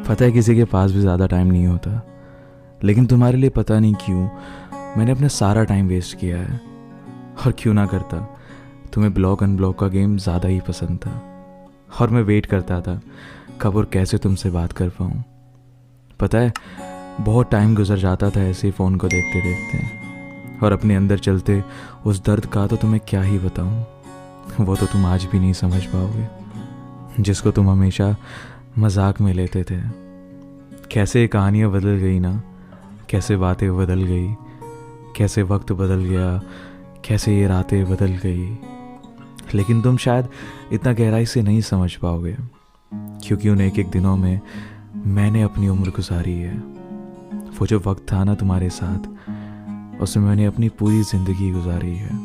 पता है किसी के पास भी ज़्यादा टाइम नहीं होता, लेकिन तुम्हारे लिए पता नहीं क्यों मैंने अपना सारा टाइम वेस्ट किया है। और क्यों ना करता, तुम्हें ब्लॉक अनब्लॉक का गेम ज़्यादा ही पसंद था और मैं वेट करता था कब और कैसे तुमसे बात कर पाऊँ। पता है बहुत टाइम गुजर जाता था ऐसे ही फ़ोन को देखते देखते, और अपने अंदर चलते उस दर्द का तो तुम्हें क्या ही बताऊँ, वो तो तुम आज भी नहीं समझ पाओगे, जिसको तुम हमेशा मजाक में लेते थे। कैसे ये कहानियाँ बदल गई ना, कैसे बातें बदल गई, कैसे वक्त बदल गया, कैसे ये रातें बदल गई। लेकिन तुम शायद इतना गहराई से नहीं समझ पाओगे, क्योंकि उन एक एक दिनों में मैंने अपनी उम्र गुजारी है। वो जो वक्त था ना तुम्हारे साथ, उसमें मैंने अपनी पूरी ज़िंदगी गुजारी है।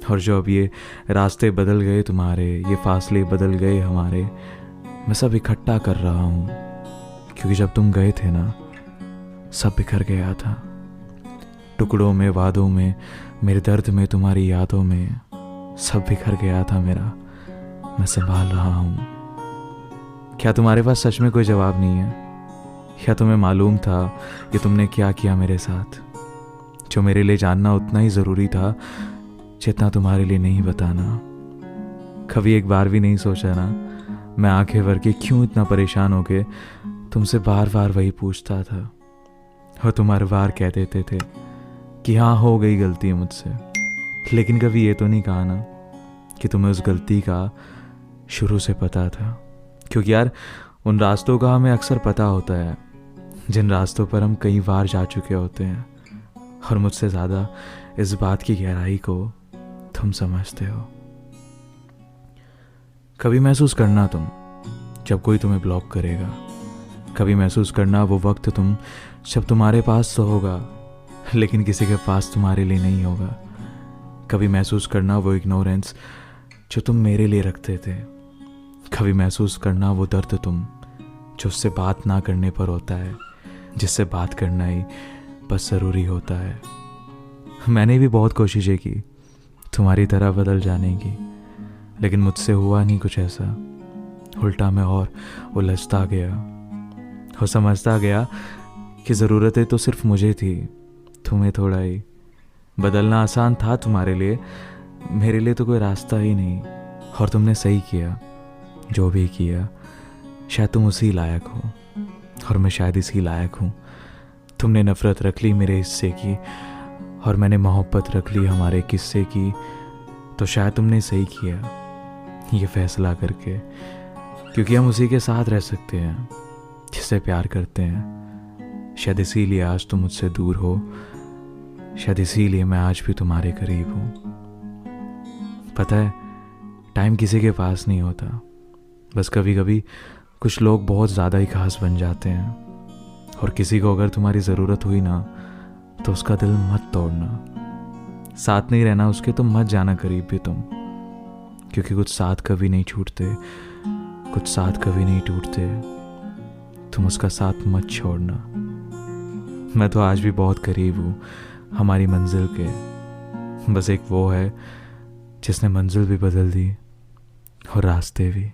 और जो अब ये रास्ते बदल गए तुम्हारे, ये फासले बदल गए हमारे, मैं सब इकट्ठा कर रहा हूँ, क्योंकि जब तुम गए थे ना सब बिखर गया था। टुकड़ों में, वादों में, मेरे दर्द में, तुम्हारी यादों में सब बिखर गया था मेरा, मैं संभाल रहा हूँ। क्या तुम्हारे पास सच में कोई जवाब नहीं है? क्या तुम्हें मालूम था कि तुमने क्या किया मेरे साथ, जो मेरे लिए जानना उतना ही ज़रूरी था जितना तुम्हारे लिए नहीं बताना? कभी एक बार भी नहीं सोचा ना मैं आंखें भर के क्यों इतना परेशान होके तुमसे बार बार वही पूछता था, और तुम हर बार कह देते थे कि हाँ हो गई गलती मुझसे। लेकिन कभी ये तो नहीं कहा ना कि तुम्हें उस गलती का शुरू से पता था। क्योंकि यार उन रास्तों का हमें अक्सर पता होता है जिन रास्तों पर हम कई बार जा चुके होते हैं, और मुझसे ज़्यादा इस बात की गहराई को तुम समझते हो। कभी महसूस करना तुम जब कोई तुम्हें ब्लॉक करेगा, कभी महसूस करना वो वक्त तुम जब तुम्हारे पास तो होगा लेकिन किसी के पास तुम्हारे लिए नहीं होगा। कभी महसूस करना वो इग्नोरेंस जो तुम मेरे लिए रखते थे। कभी महसूस करना वो दर्द तुम जो उससे बात ना करने पर होता है, जिससे बात करना ही बस ज़रूरी होता है। मैंने भी बहुत कोशिशें की तुम्हारी तरह बदल जाने की, लेकिन मुझसे हुआ नहीं कुछ ऐसा। उल्टा मैं और उलझता गया और समझता गया कि ज़रूरतें तो सिर्फ मुझे थी, तुम्हें थोड़ा ही। बदलना आसान था तुम्हारे लिए, मेरे लिए तो कोई रास्ता ही नहीं। और तुमने सही किया जो भी किया, शायद तुम उसी लायक हो और मैं शायद इसी लायक हूँ। तुमने नफ़रत रख ली मेरे हिस्से की और मैंने मोहब्बत रख ली हमारे किस्से की, तो शायद तुमने सही किया ये फैसला करके, क्योंकि हम उसी के साथ रह सकते हैं जिससे प्यार करते हैं। शायद इसीलिए आज तुम मुझसे दूर हो, शायद इसीलिए मैं आज भी तुम्हारे करीब हूँ। पता है टाइम किसी के पास नहीं होता, बस कभी कभी कुछ लोग बहुत ज़्यादा ही खास बन जाते हैं। और किसी को अगर तुम्हारी ज़रूरत हुई ना तो उसका दिल मत तोड़ना, साथ नहीं रहना उसके तो मत जाना करीब भी तुम, क्योंकि कुछ साथ कभी नहीं छूटते, कुछ साथ कभी नहीं टूटते। तुम उसका साथ मत छोड़ना। मैं तो आज भी बहुत करीब हूँ हमारी मंजिल के, बस एक वो है जिसने मंजिल भी बदल दी और रास्ते भी।